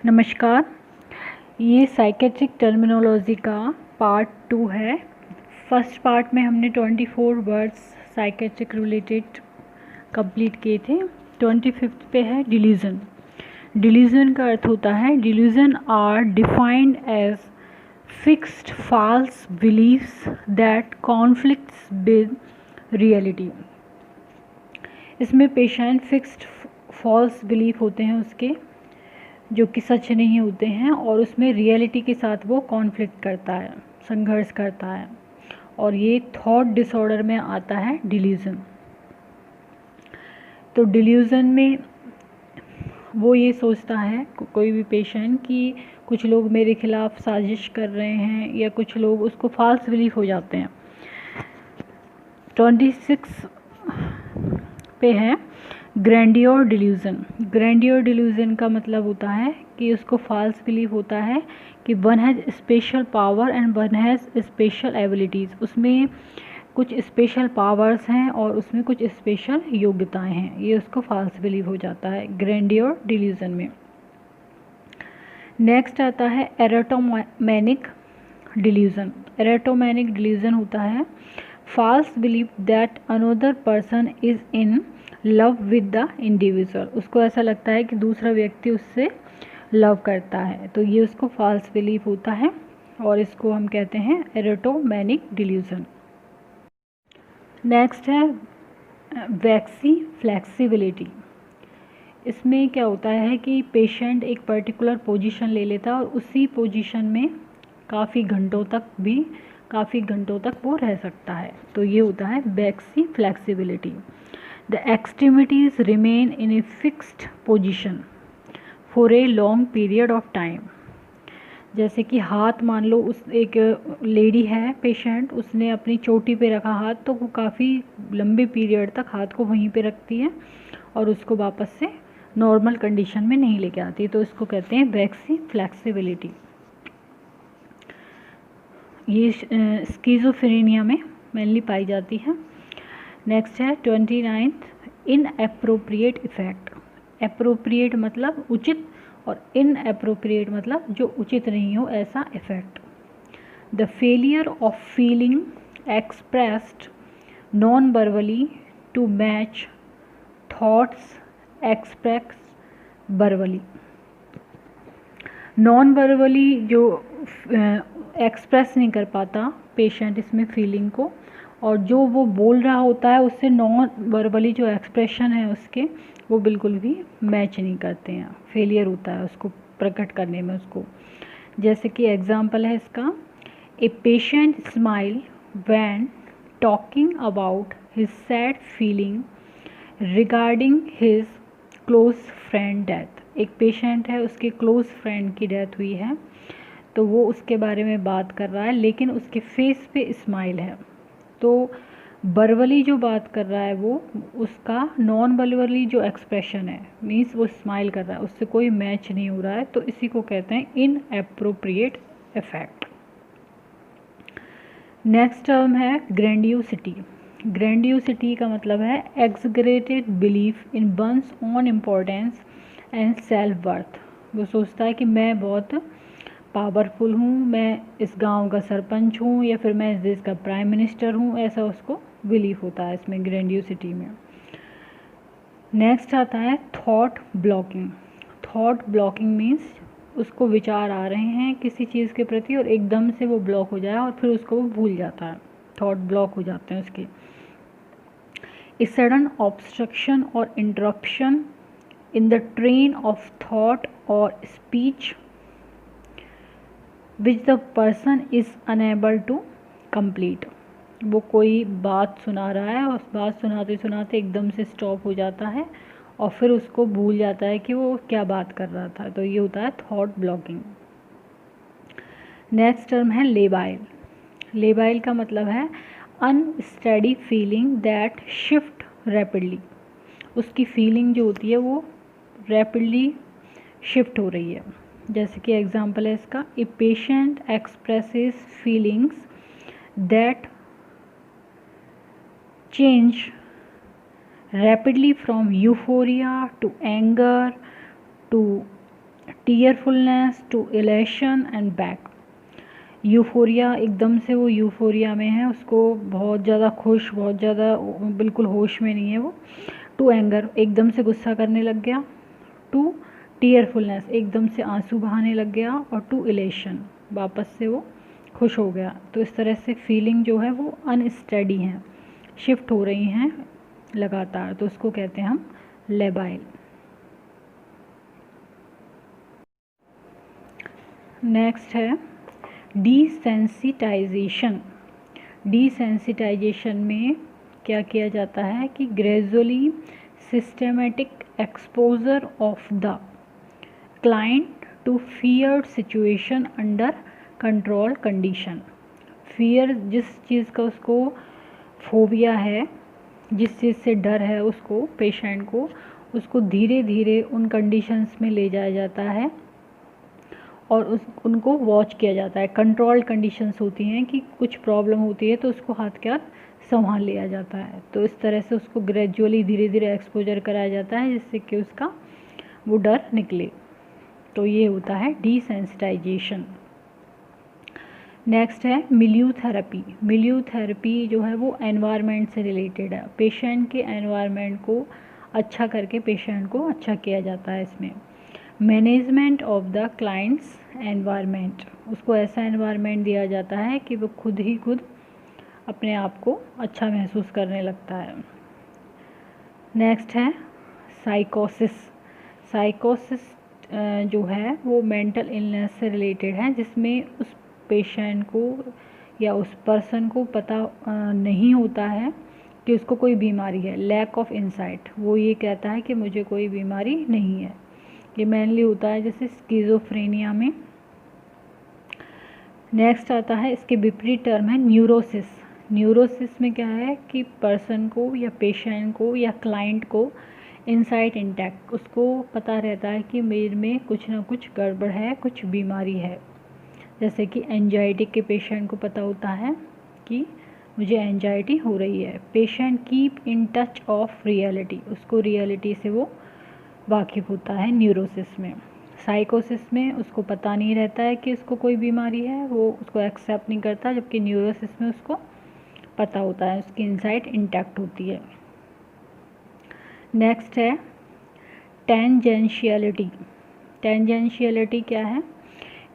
नमस्कार। ये psychiatric terminology का पार्ट 2 है। फर्स्ट पार्ट में हमने 24 वर्ड्स साइकेट्रिक रिलेटेड कंप्लीट किए थे। 25th पे है डिल्यूजन। डिल्यूजन का अर्थ होता है delusion are defined as fixed false beliefs that conflicts with reality. इसमें पेशेंट फिक्स्ड फॉल्स बिलीफ होते हैं उसके, जो कि सच नहीं होते हैं, और उसमें रियलिटी के साथ वो कॉन्फ्लिक्ट करता है, संघर्ष करता है, और ये थॉट डिसऑर्डर में आता है डिल्यूजन। तो डिल्यूजन में वो ये सोचता है कोई भी पेशेंट कि कुछ लोग मेरे खिलाफ साजिश कर रहे हैं, या कुछ लोग उसको फॉल्स बिलीफ हो जाते हैं। 26 पे है ग्रैंडियोर डिल्यूजन। ग्रैंडियोर डिल्यूजन का मतलब होता है कि उसको फॉल्स बिलीफ होता है कि one has special power and one has special abilities. उसमें कुछ स्पेशल पावर्स हैं और उसमें कुछ स्पेशल योग्यताएं हैं। ये उसको फॉल्स बिलीफ हो जाता है ग्रैंडियोर डिल्यूजन में। नेक्स्ट आता है एरोटोमैनिक डिल्यूजन। एरोटोमैनिक डिल्यूजन होता है false belief that another person is in love with the individual. उसको ऐसा लगता है कि दूसरा व्यक्ति उससे लव करता है, तो ये उसको फॉल्स बिलीफ होता है और इसको हम कहते हैं एरोटोमैनिक डिल्यूजन। नेक्स्ट है वैक्सी फ्लेक्सिबिलिटी। इसमें क्या होता है कि पेशेंट एक पर्टिकुलर पोजीशन ले लेता है और उसी पोजीशन में काफ़ी घंटों तक वो रह सकता है, तो ये होता है waxy flexibility. The extremities remain in a fixed position for a long period of time। जैसे कि हाथ, मान लो उस एक लेडी है पेशेंट, उसने अपनी चोटी पे रखा हाथ, तो वो काफ़ी लंबे पीरियड तक हाथ को वहीं पे रखती है और उसको वापस से नॉर्मल कंडीशन में नहीं लेके आती, तो इसको कहते हैं वैक्सी फ्लेक्सिबिलिटी। ये स्किज़ोफ्रेनिया में मेनली पाई जाती है। नेक्स्ट है 29th इनएप्रोप्रिएट इफेक्ट। एप्रोप्रिएट मतलब उचित और इनएप्रोप्रिएट मतलब जो उचित नहीं हो ऐसा affect. The failure of feeling expressed non verbally to match thoughts express verbally. Non verbally जो एक्सप्रेस नहीं कर पाता पेशेंट इसमें फीलिंग को, और जो वो बोल रहा होता है उससे नॉन वर्बली जो एक्सप्रेशन है उसके, वो बिल्कुल भी मैच नहीं करते हैं, फेलियर होता है उसको प्रकट करने में उसको। जैसे कि एग्जांपल है इसका, a patient smile when talking about his sad feeling regarding his close friend death. एक पेशेंट है, उसके क्लोज फ्रेंड की डेथ हुई है, तो वो उसके बारे में बात कर रहा है, लेकिन उसके फेस पे स्माइल है। तो वर्बली जो बात कर रहा है वो, उसका नॉन वर्बली जो एक्सप्रेशन है, मीन्स वो स्माइल कर रहा है, उससे कोई मैच नहीं हो रहा है, तो इसी को कहते हैं इनएप्रोप्रिएट इफेक्ट। नेक्स्ट टर्म है ग्रैंडियोसिटी। ग्रैंडियोसिटी का मतलब है exaggerated belief in one's own importance and self worth. वो सोचता है कि मैं बहुत पावरफुल हूँ, मैं इस गांव का सरपंच हूँ, या फिर मैं इस देश का प्राइम मिनिस्टर हूँ, ऐसा उसको बिलीफ होता है इसमें ग्रैंडियोसिटी में। नेक्स्ट आता है thought blocking. Thought blocking means उसको विचार आ रहे हैं किसी चीज़ के प्रति और एकदम से वो ब्लॉक हो जाए और फिर उसको वो भूल जाता है, थॉट ब्लॉक हो जाते हैं उसके। ए सडन ऑब्स्ट्रक्शन और interruption in the train of thought और speech which the person is unable to complete. वो कोई बात सुना रहा है और उस बात सुनाते सुनाते एकदम से स्टॉप हो जाता है और फिर उसको भूल जाता है कि वो क्या बात कर रहा था, तो ये होता है थॉट ब्लॉकिंग। नेक्स्ट टर्म है लेबाइल। लेबाइल का मतलब है unsteady feeling that shift rapidly. उसकी फीलिंग जो होती है वो रैपिडली शिफ्ट हो रही है। जैसे कि एग्जांपल है इसका, a patient expresses feelings that change rapidly from euphoria to anger to tearfulness to elation and back. Euphoria, एकदम से वो यूफोरिया में है, उसको बहुत ज़्यादा खुश, बहुत ज़्यादा बिल्कुल होश में नहीं है वो। टू एंगर, एकदम से गुस्सा करने लग गया। टू टीयरफुलनेस, एकदम से आंसू बहाने लग गया। और टू इलेशन, वापस से वो खुश हो गया। तो इस तरह से फीलिंग जो है वो अनस्टेडी हैं, शिफ्ट हो रही हैं लगातार, तो उसको कहते हैं हम लेबाइल। नेक्स्ट है डीसेंसिटाइजेशन। डीसेंसिटाइजेशन में क्या किया जाता है कि gradually systematic exposure of the client to feared situation under control condition. Fear, जिस चीज़ का उसको फोबिया है, जिस चीज़ से डर है उसको, पेशेंट को, उसको धीरे धीरे उन कंडीशंस में ले जाया जाता है और उनको वॉच किया जाता है। कंट्रोल्ड कंडीशंस होती हैं कि कुछ प्रॉब्लम होती है तो उसको हाथ के हाथ संभाल लिया जाता है। तो इस तरह से उसको ग्रेजुअली धीरे धीरे एक्सपोजर कराया जाता है जिससे कि उसका वो डर निकले। तो ये होता है डीसेंसिटाइजेशन। नेक्स्ट है मिलियू थेरेपी। मिलियू थेरेपी जो है वो एनवायरनमेंट से रिलेटेड है। पेशेंट के एनवायरनमेंट को अच्छा करके पेशेंट को अच्छा किया जाता है इसमें। Management of the clients environment, उसको ऐसा एनवायरनमेंट दिया जाता है कि वो खुद ही खुद अपने आप को अच्छा महसूस करने लगता है। नेक्स्ट है साइकोसिस। साइकोसिस जो है वो मेंटल इलनेस से रिलेटेड है, जिसमें उस पेशेंट को या उस पर्सन को पता नहीं होता है कि उसको कोई बीमारी है। लैक ऑफ इंसाइट, वो ये कहता है कि मुझे कोई बीमारी नहीं है। ये मेनली होता है जैसे स्किज़ोफ्रेनिया में। नेक्स्ट आता है, इसके विपरीत टर्म है न्यूरोसिस। न्यूरोसिस में क्या है कि पर्सन को या पेशेंट को या क्लाइंट को इनसाइट इंटैक्ट, उसको पता रहता है कि मेरे में कुछ ना कुछ गड़बड़ है, कुछ बीमारी है। जैसे कि एंजाइटी के पेशेंट को पता होता है कि मुझे एंजाइटी हो रही है। Patient keep in touch of reality, उसको रियलिटी से वो वाकिफ़ होता है न्यूरोसिस में। साइकोसिस में उसको पता नहीं रहता है कि उसको कोई बीमारी है, वो उसको एक्सेप्ट नहीं करता, जबकि न्यूरोसिस में उसको पता होता है, उसकी इनसाइट इंटैक्ट होती है। नेक्स्ट है टेंजेंशियलिटी। टेंजेंशियलिटी क्या है?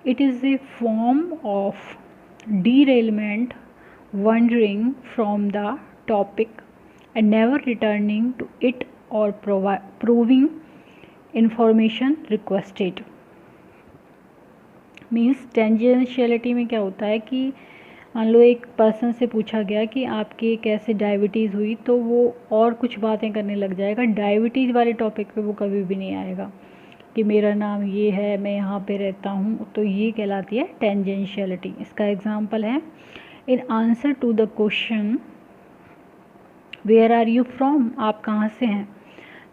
It is a form of derailment, wandering from the topic and never returning to it or proving information requested। Means tangentiality में क्या होता है कि मान लो एक पर्सन से पूछा गया कि आपके कैसे डायबिटीज़ हुई, तो वो और कुछ बातें करने लग जाएगा। डायबिटीज़ वाले टॉपिक पे वो कभी भी नहीं आएगा कि मेरा नाम ये है, मैं यहाँ पे रहता हूँ। तो ये कहलाती है टेंजेंशियलिटी। इसका एग्जांपल है, in answer to the question where are you from, आप कहाँ से हैं,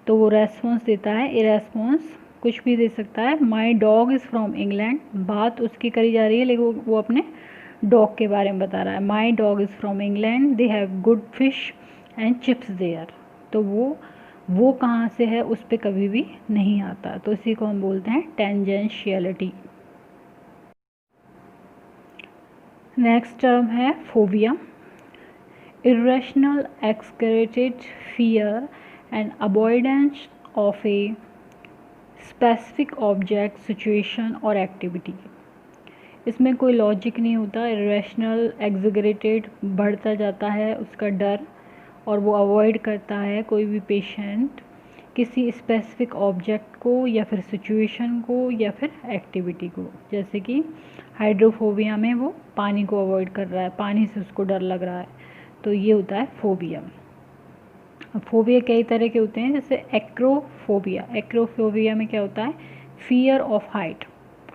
तो वो रेस्पॉन्स देता है। ए रेस्पॉन्स कुछ भी दे सकता है। My dog is from England, बात उसकी करी जा रही है लेकिन वो अपने डॉग के बारे में बता रहा है। My dog is from England, they have good fish and chips there. तो वो कहाँ से है उस पर कभी भी नहीं आता। तो इसी को हम बोलते हैं टेंजेंशियलिटी। नेक्स्ट टर्म है phobia. Irrational exaggerated fear and avoidance of a specific object, situation और एक्टिविटी। इसमें कोई लॉजिक नहीं होता। इरेशनल, एग्जैगरेटेड, बढ़ता जाता है उसका डर और वो अवॉइड करता है कोई भी पेशेंट किसी स्पेसिफिक ऑब्जेक्ट को या फिर सिचुएशन को या फिर एक्टिविटी को। जैसे कि हाइड्रोफोबिया में वो पानी को अवॉइड कर रहा है, पानी से उसको डर लग रहा है, तो ये होता है फोबिया। अब फोबिया कई तरह के होते हैं, जैसे एक्रोफोबिया। एक्रोफोबिया में क्या होता है? फियर ऑफ हाइट,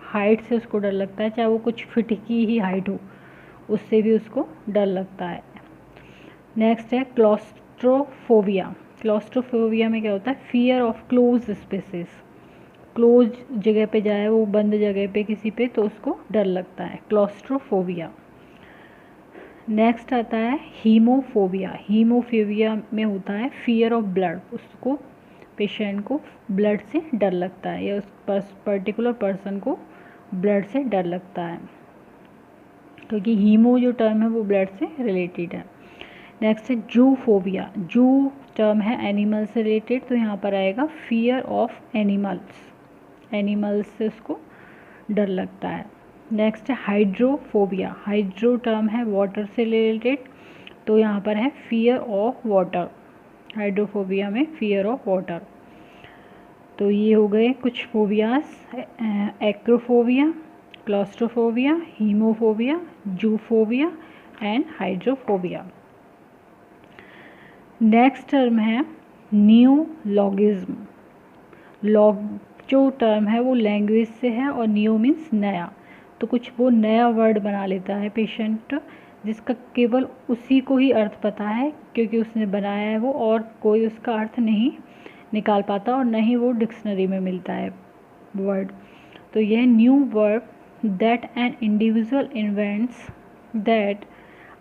हाइट से उसको डर लगता है, चाहे वो कुछ फीट की ही हाइट हो, उससे भी उसको डर लगता है। नेक्स्ट है क्लॉस्ट्रोफोबिया। क्लॉस्ट्रोफोबिया में क्या होता है? Fear of close spaces, close जगह पे जाए वो, बंद जगह पे किसी पे, तो उसको डर लगता है, क्लॉस्ट्रोफोबिया। नेक्स्ट आता है हीमोफोबिया। हीमोफोबिया में होता है फियर ऑफ ब्लड, उसको पेशेंट को ब्लड से डर लगता है या उस पर्टिकुलर पर्सन को ब्लड से डर लगता है, क्योंकि हीमो जो टर्म है वो ब्लड से रिलेटेड है। नेक्स्ट है जूफोबिया। जू टर्म है एनिमल से रिलेटेड, तो यहाँ पर आएगा फियर ऑफ एनिमल्स, एनिमल्स से उसको डर लगता है। नेक्स्ट है हाइड्रोफोबिया। हाइड्रो टर्म है वाटर से रिलेटेड, तो यहाँ पर है फियर ऑफ वाटर, हाइड्रोफोबिया में फियर ऑफ वाटर। तो ये हो गए कुछ phobias, acrophobia, claustrophobia, haemophobia, zoophobia and hydrophobia. Next term है नियोलॉगिज्म। लॉग जो टर्म है वो लैंग्वेज से है और नियो मीन्स नया, तो कुछ वो नया वर्ड बना लेता है पेशेंट जिसका केवल उसी को ही अर्थ पता है, क्योंकि उसने बनाया है वो, और कोई उसका अर्थ नहीं निकाल पाता और न ही वो डिक्शनरी में मिलता है वर्ड। तो यह new word that an individual invents that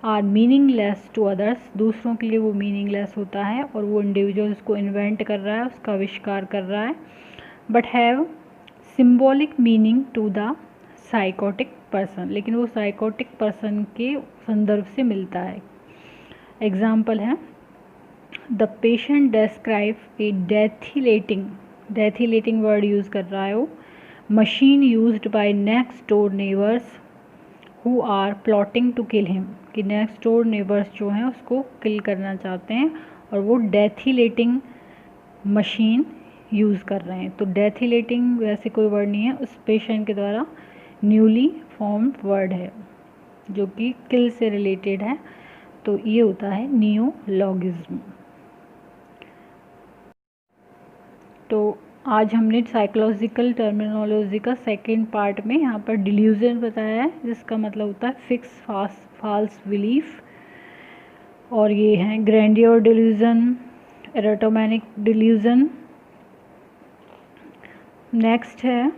are meaningless to others, दूसरों के लिए वो मीनिंगलेस होता है और वो इंडिविजुअल उसको इन्वेंट कर रहा है, उसका आविष्कार कर रहा है, but have symbolic meaning to the psychotic person, लेकिन वो साइकोटिक पर्सन के संदर्भ से मिलता है। एग्जाम्पल है the patient describe a deathilating, deathilating word use कर रहा है वो, machine used by next door neighbours who are plotting to kill him, कि नेक्स्ट डोर नेबर्स जो हैं उसको किल करना चाहते हैं और वो डेथिलेटिंग मशीन यूज़ कर रहे हैं। तो डेथिलेटिंग वैसे कोई वर्ड नहीं है, उस पेशेंट के द्वारा न्यूली फॉर्म्ड वर्ड है जो कि किल से रिलेटेड है, तो ये होता है नियोलॉगिज्म। तो आज हमने साइकोलॉजिकल टर्मिनोलॉजी का सेकंड पार्ट में यहाँ पर डिल्यूजन बताया है, जिसका मतलब होता है फिक्स फॉल्स बिलीफ, और ये हैं ग्रैंडियर डिल्यूजन, एरोटोमेनिक डिल्यूजन। नेक्स्ट है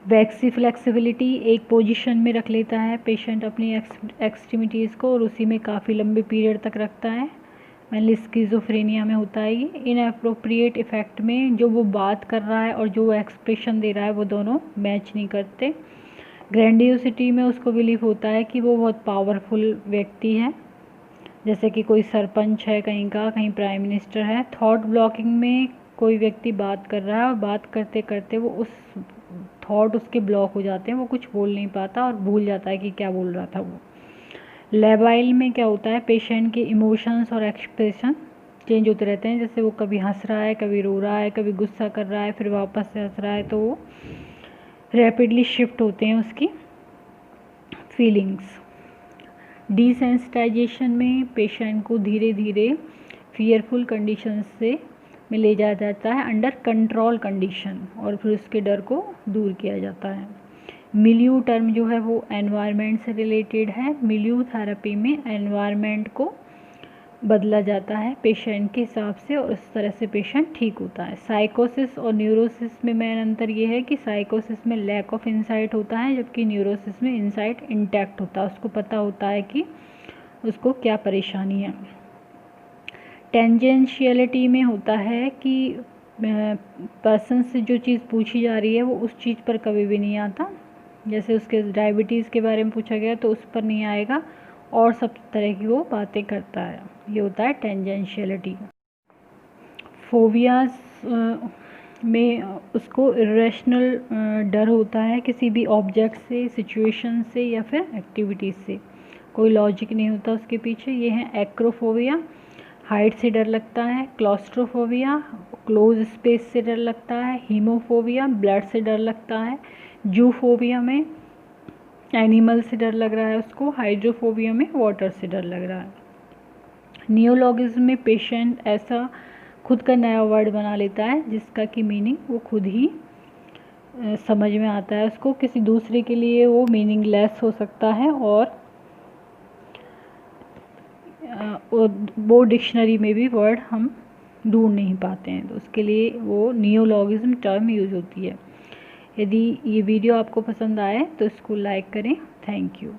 वैक्सी फ्लेक्सिबिलिटी, एक पोजीशन में रख लेता है पेशेंट अपनी एक्सट्रीमिटीज़ को और उसी में काफ़ी लंबे पीरियड तक रखता है, मेनली स्किज़ोफ्रेनिया में होता है ये। इनएप्रोप्रिएट इफ़ेक्ट में जो वो बात कर रहा है और जो एक्सप्रेशन दे रहा है वो दोनों मैच नहीं करते। ग्रैंडियोसिटी में उसको बिलीव होता है कि वो बहुत पावरफुल व्यक्ति है, जैसे कि कोई सरपंच है कहीं का, कहीं प्राइम मिनिस्टर है। थॉट ब्लॉकिंग में कोई व्यक्ति बात कर रहा है और बात करते करते वो उस थॉट उसके ब्लॉक हो जाते हैं, वो कुछ बोल नहीं पाता और भूल जाता है कि क्या बोल रहा था वो। लेबाइल में क्या होता है, पेशेंट के इमोशंस और एक्सप्रेशन चेंज होते रहते हैं, जैसे वो कभी हंस रहा है, कभी रो रहा है, कभी गुस्सा कर रहा है, फिर वापस से हंस रहा है, तो वो रैपिडली शिफ्ट होते हैं उसकी फीलिंग्स। डिसेंसिटाइजेशन में पेशेंट को धीरे धीरे फियरफुल कंडीशन से में ले जाया जाता है अंडर कंट्रोल कंडीशन, और फिर उसके डर को दूर किया जाता है। मिलियू टर्म जो है वो एनवायरनमेंट से रिलेटेड है। मिलियू थेरेपी में एनवायरनमेंट को बदला जाता है पेशेंट के हिसाब से और उस तरह से पेशेंट ठीक होता है। साइकोसिस और न्यूरोसिस में मेन अंतर ये है कि साइकोसिस में लैक ऑफ इंसाइट होता है, जबकि न्यूरोसिस में इंसाइट इंटैक्ट होता है, उसको पता होता है कि उसको क्या परेशानी है। टेंजेंशियलिटी में होता है कि पर्सन से जो चीज़ पूछी जा रही है वो उस चीज़ पर कभी भी नहीं आता, जैसे उसके डायबिटीज़ के बारे में पूछा गया तो उस पर नहीं आएगा और सब तरह की वो बातें करता है, ये होता है टेंजेंशियलिटी। फोबियाज में उसको इरेशनल डर होता है किसी भी ऑब्जेक्ट से, सिचुएशन से या फिर एक्टिविटीज़ से, कोई लॉजिक नहीं होता उसके पीछे। ये है एक्रोफोबिया, हाइट से डर लगता है। क्लॉस्ट्रोफोबिया, क्लोज स्पेस से डर लगता है। हीमोफोबिया, ब्लड से डर लगता है। जूफोबिया में एनिमल से डर लग रहा है उसको। हाइड्रोफोबिया में वाटर से डर लग रहा है। नियोलॉगिज्म में पेशेंट ऐसा खुद का नया वर्ड बना लेता है जिसका कि मीनिंग वो खुद ही समझ में आता है उसको, किसी दूसरे के लिए वो मीनिंगलेस हो सकता है और वो डिक्शनरी में भी वर्ड हम ढूंढ नहीं पाते हैं, तो उसके लिए वो नियोलॉगिज्म टर्म यूज़ होती है। यदि ये वीडियो आपको पसंद आए तो इसको लाइक करें। Thank you.